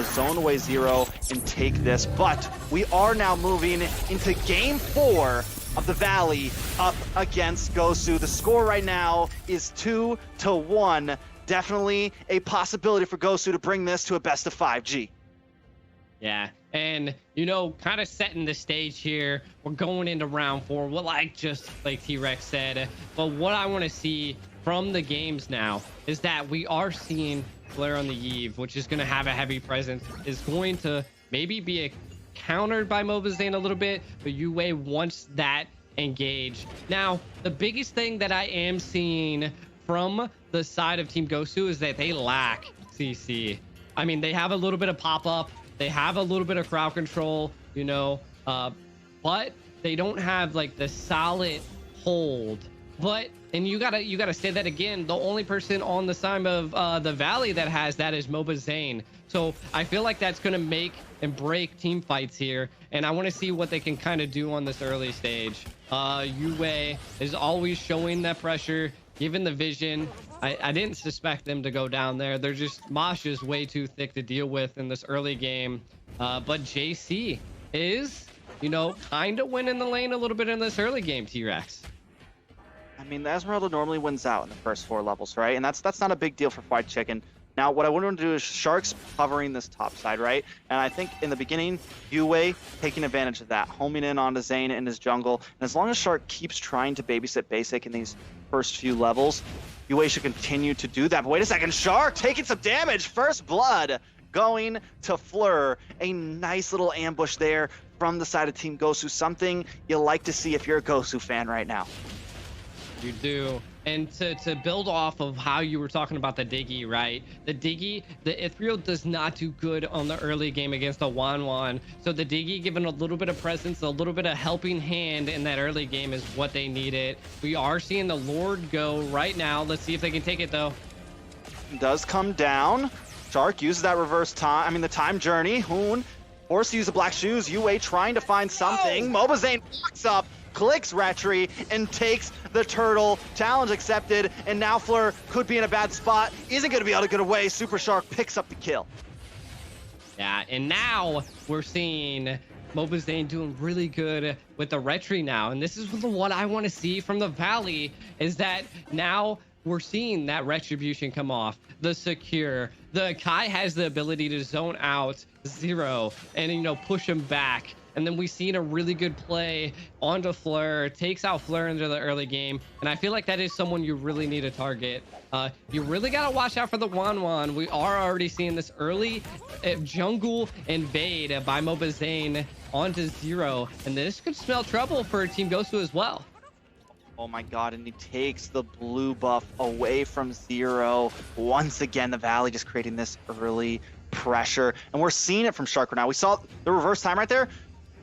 to zone away Zero and take this. But we are now moving into game 4 of the Valley up against Gosu. The score right now is 2-1. Definitely a possibility for Gosu to bring this to a best of 5G. Yeah, and you know, kind of setting the stage here. We're going into round 4. Well, like T-Rex said, but what I want to see from the games now is that we are seeing Flare on the Eve, which is going to have a heavy presence, is going to maybe be countered by Mobazane a little bit, but Yue wants that engage. Now, the biggest thing that I am seeing from the side of Team Gosu is that they lack CC. I mean, they have a little bit of pop-up, they have a little bit of crowd control, you know, but they don't have like the solid hold. But and you gotta say that again, the only person on the side of the Valley that has that is Mobazane. So I feel like that's gonna make and break team fights here, and I want to see what they can kind of do on this early stage. Yue is always showing that pressure, given the vision. I didn't suspect them to go down there. They're just, Mosh is way too thick to deal with in this early game. But JC is, you know, kind of winning the lane a little bit in this early game, T-Rex. I mean, the Esmeralda normally wins out in the first 4 levels, right? And that's not a big deal for Fried Chicken. Now, what I want to do is Shark's covering this top side, right? And I think in the beginning, Yue taking advantage of that, homing in onto Zane in his jungle. And as long as Shark keeps trying to babysit basic in these first few levels, Yue should continue to do that. But wait a second, Shark taking some damage. First blood going to Fleur. A nice little ambush there from the side of Team Gosu. Something you like to see if you're a Gosu fan right now. You do. And to build off of how you were talking about the Diggy, right? The Diggy, the Ithriel does not do good on the early game against the Wan. So the Diggy giving a little bit of presence, a little bit of helping hand in that early game is what they needed. We are seeing the Lord go right now. Let's see if they can take it, though. Does come down. Shark uses that reverse time, the time journey. Hoon forced to use the black shoes. Yue trying to find something. Oh! Mobazane walks up, clicks Retry, and takes the turtle. Challenge accepted, and now Fleur could be in a bad spot. Isn't going to be able to get away. Super Shark picks up the kill. Yeah, and now we're seeing Mobazane doing really good with the Retry now. And this is what I want to see from the Valley, is that now we're seeing that retribution come off. The secure. The Kai has the ability to zone out Zero and, you know, push him back. And then we've seen a really good play onto Fleur, takes out Fleur into the early game. And I feel like that is someone you really need to target. You really got to watch out for the Wan. We are already seeing this early jungle invade by Mobazane onto Zero. And this could spell trouble for Team Gosu as well. Oh my god, and he takes the blue buff away from Zero. Once again, the Valley just creating this early pressure. And we're seeing it from Shark right now. We saw the reverse time right there.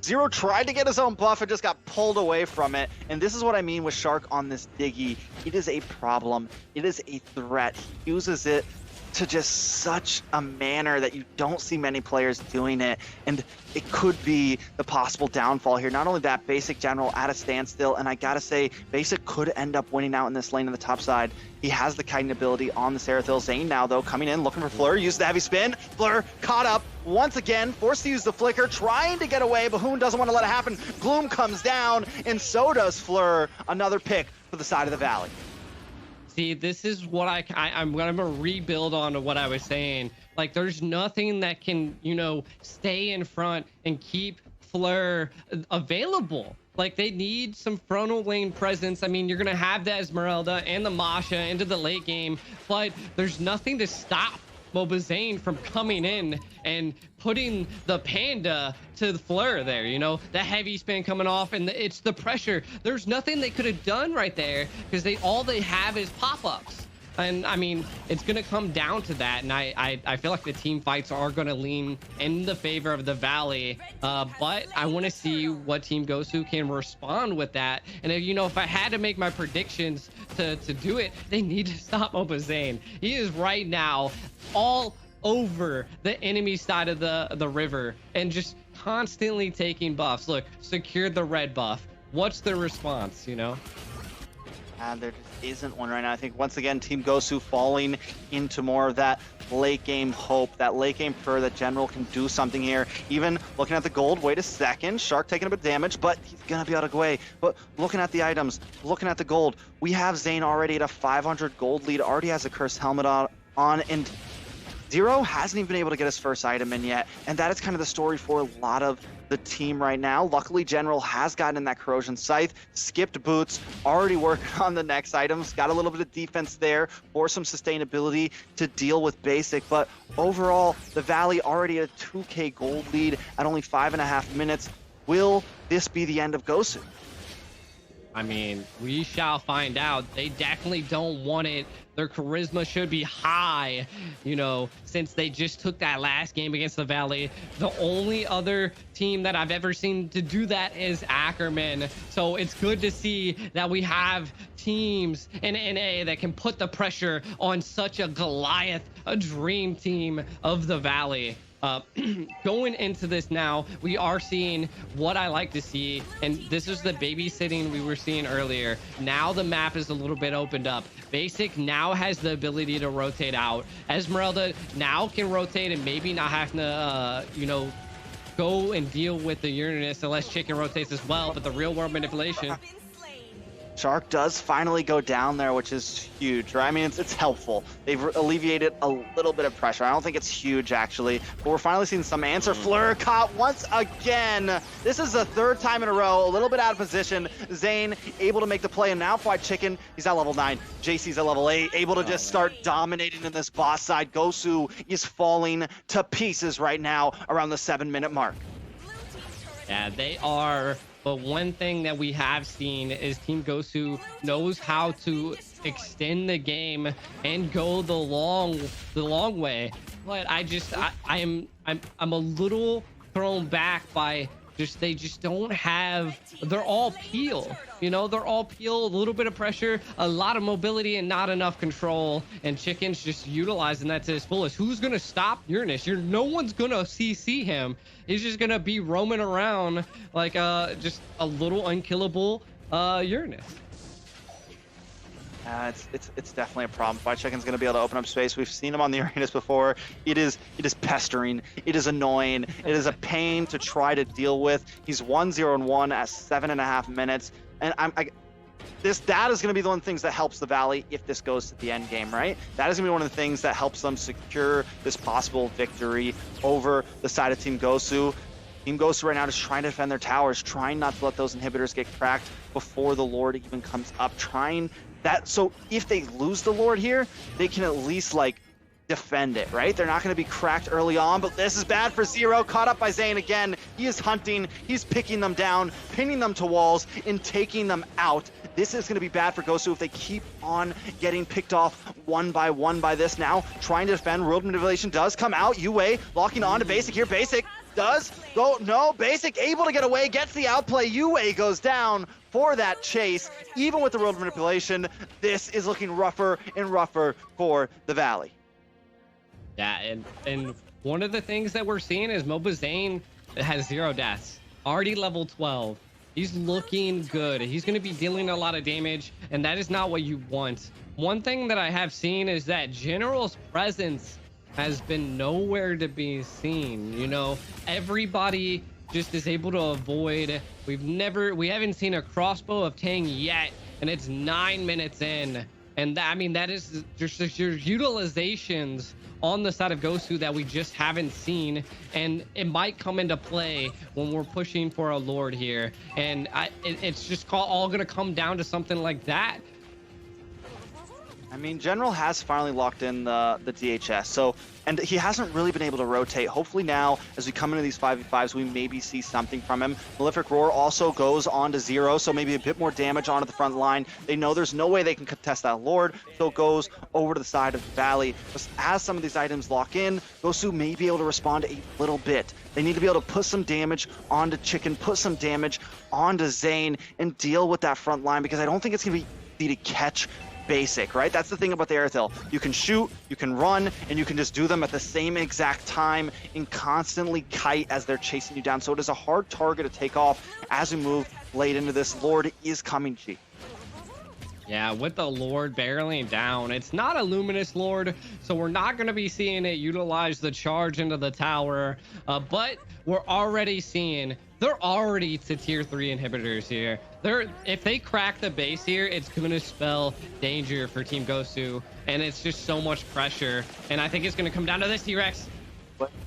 Zero tried to get his own buff and just got pulled away from it. And this is what I mean with Shark on this Diggy. It is a problem. It is a threat. He uses it to just such a manner that you don't see many players doing it. And it could be the possible downfall here. Not only that, Basic General at a standstill. And I gotta say, Basic could end up winning out in this lane on the top side. He has the kiting ability on the Seraphil. Zane now, though, coming in, looking for Fleur. Uses the heavy spin. Fleur caught up once again, forced to use the flicker, trying to get away. Bahoon doesn't want to let it happen. Gloom comes down, and so does Fleur. Another pick for the side of the Valley. See, this is what I'm gonna rebuild on to what I was saying. Like, there's nothing that can, you know, stay in front and keep Fleur available. Like, they need some frontal lane presence. I mean, you're gonna have the Esmeralda and the Masha into the late game, but there's nothing to stop Mobazane from coming in and putting the Panda to the Fleur there, you know, the heavy spin coming off, and it's the pressure. There's nothing they could have done right there, because all they have is pop-ups. And I mean, it's going to come down to that. And I feel like the team fights are going to lean in the favor of the Valley. But I want to see what Team Gosu can respond with that. And if, you know, if I had to make my predictions to do it, they need to stop Mobazane. He is right now all over the enemy side of the river and just constantly taking buffs. Look, secured the red buff. What's the response, you know? There just isn't one right now. I think once again, Team Gosu falling into more of that late game hope, that late game prayer that General can do something here. Even looking at the gold, wait a second, Shark taking a bit of damage, but he's gonna be able to go away. But looking at the items, looking at the gold, we have Zane already at a 500 gold lead, already has a cursed helmet on, and Zero hasn't even been able to get his first item in yet, and that is kind of the story for a lot of the team right now. Luckily, General has gotten in that Corrosion Scythe, skipped boots, already working on the next items, got a little bit of defense there for some sustainability to deal with basic, but overall, the Valley already at a 2k gold lead at only 5.5 minutes. Will this be the end of Gosu? I mean, we shall find out. They definitely don't want it. Their charisma should be high, you know, since they just took that last game against the Valley. The only other team that I've ever seen to do that is Ackerman. So it's good to see that we have teams in NA that can put the pressure on such a Goliath, a dream team of the Valley. Going into this now, we are seeing what I like to see, and this is the babysitting we were seeing earlier. Now the map is a little bit opened up. Basic now has the ability to rotate out. Esmeralda now can rotate and maybe not have to, you know, go and deal with the Uranus unless Chicken rotates as well, but the real world manipulation. Shark does finally go down there, which is huge, right? I mean, it's helpful. They've alleviated a little bit of pressure. I don't think it's huge, actually, but we're finally seeing some answer. Fleur caught once again. This is the third time in a row, a little bit out of position. Zane able to make the play, and now Fried Chicken, he's at level 9. JC's at level 8, able to just start dominating in this boss side. Gosu is falling to pieces right now around the 7-minute mark. Yeah, they are. But one thing that we have seen is Team Gosu knows how to extend the game and go the long way. But I'm a little thrown back by they just don't have, they're all peel, you know, they're all peel, a little bit of pressure, a lot of mobility, and not enough control. And Chicken's just utilizing that to his fullest. Who's gonna stop Uranus? No one's gonna CC him. He's just gonna be roaming around like just a little unkillable Uranus. It's definitely a problem. Fried Chicken's going to be able to open up space. We've seen him on the Uranus before. It is pestering. It is annoying. It is a pain to try to deal with. He's 1-0-1 at 7.5 minutes, and that is going to be the one of the things that helps the Valley if this goes to the end game, right? That is going to be one of the things that helps them secure this possible victory over the side of Team Gosu. Team Gosu right now is trying to defend their towers, trying not to let those inhibitors get cracked before the Lord even comes up, trying that, so if they lose the Lord here, they can at least like defend it, right? They're not going to be cracked early on, but this is bad for Zero. Caught up by Zane again. He is hunting, he's picking them down, pinning them to walls, and taking them out. This is going to be bad for Gosu if they keep on getting picked off one by one by this now. Trying to defend, World Manipulation does come out. Yue locking on to Basic here. Basic does go, no, Basic able to get away, gets the outplay. Yue goes down for that chase. Even with the World Manipulation, this is looking rougher and rougher for the Valley. Yeah, and one of the things that we're seeing is Moba Zane has 0 deaths, already level 12. He's looking good. He's going to be dealing a lot of damage, and that is not what you want. One thing that I have seen is that General's presence has been nowhere to be seen. You know, everybody just is able to avoid. We haven't seen a crossbow of Tang yet, and it's 9 minutes in. And that, I mean, that is just your utilizations on the side of Gosu that we just haven't seen, and it might come into play when we're pushing for a Lord here. And it's just all gonna come down to something like that. I mean, General has finally locked in the DHS, so, and he hasn't really been able to rotate. Hopefully now, as we come into these 5v5s, we maybe see something from him. Malefic Roar also goes on to 0, so maybe a bit more damage onto the front line. They know there's no way they can contest that Lord, so it goes over to the side of the Valley. As some of these items lock in, Gosu may be able to respond a little bit. They need to be able to put some damage onto Chicken, put some damage onto Zane, and deal with that front line, because I don't think it's going to be easy to catch Basic, right? That's the thing about the Airthill. You can shoot, you can run, and you can just do them at the same exact time and constantly kite as they're chasing you down. So it is a hard target to take off as we move late into this. Lord is coming, G. Yeah, with the Lord barreling down, it's not a Luminous Lord, so we're not going to be seeing it utilize the charge into the tower, but we're already seeing they're already to tier 3 inhibitors here. If they crack the base here, it's going to spell danger for Team Gosu, and it's just so much pressure, and I think it's going to come down to this, T-Rex.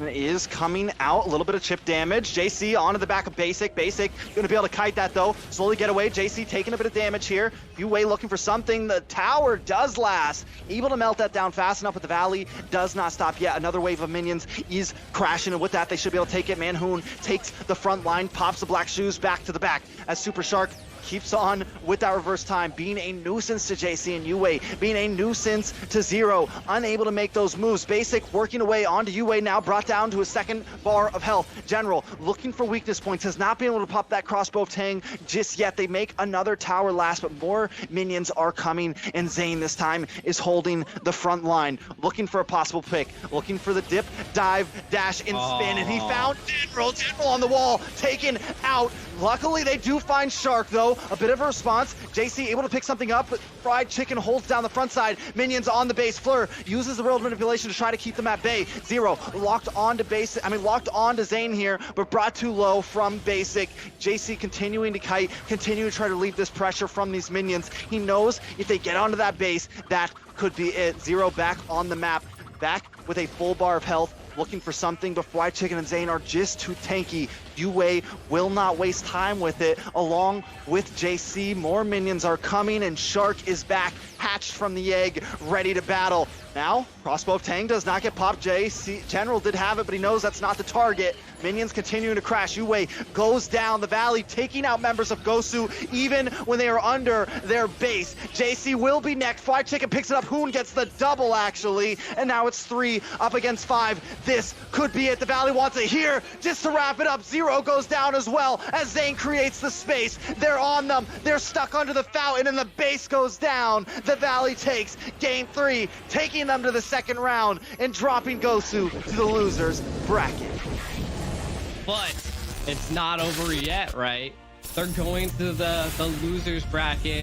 Is coming out, a little bit of chip damage. JC onto the back of Basic. Basic gonna be able to kite that though. Slowly get away. JC taking a bit of damage here. Yue looking for something. The tower does last. Able to melt that down fast enough, but the Valley does not stop yet. Another wave of minions is crashing, and with that, they should be able to take it. Manhoon takes the front line, pops the black shoes back to the back as Super Shark keeps on with that reverse time, being a nuisance to JC and Yue, being a nuisance to Zero, unable to make those moves. Basic working away onto Yue, now brought down to a second bar of health. General looking for weakness points, has not been able to pop that crossbow Tang just yet. They make another tower last, but more minions are coming, and Zane this time is holding the front line, looking for a possible pick, looking for the dip, dive, dash, and spin, and he found General on the wall, taken out. Luckily, they do find Shark, though. A bit of a response. JC able to pick something up, but Fried Chicken holds down the front side. Minions on the base. Fleur uses the world manipulation to try to keep them at bay. Zero locked onto Zane here, but brought too low from Basic. JC continuing to kite, continue to try to leave this pressure from these minions. He knows if they get onto that base, that could be it. Zero back on the map, back with a full bar of health, looking for something, but Fried Chicken and Zane are just too tanky. Yue will not waste time with it. Along with JC, more minions are coming, and Shark is back, hatched from the egg, ready to battle. Now, crossbow of Tang does not get popped. JC General did have it, but he knows that's not the target. Minions continuing to crash. Yue goes down the Valley, taking out members of Gosu, even when they are under their base. JC will be next. Fried Chicken picks it up. Hoon gets the double, actually, and now it's 3 up against 5. This could be it. The Valley wants it here. Just to wrap it up, Zero goes down as well as Zane creates the space. They're on them. They're stuck under the fountain, and the base goes down. The Valley takes game 3, taking them to the second round and dropping Gosu to the losers bracket. But it's not over yet, right? They're going to the losers bracket.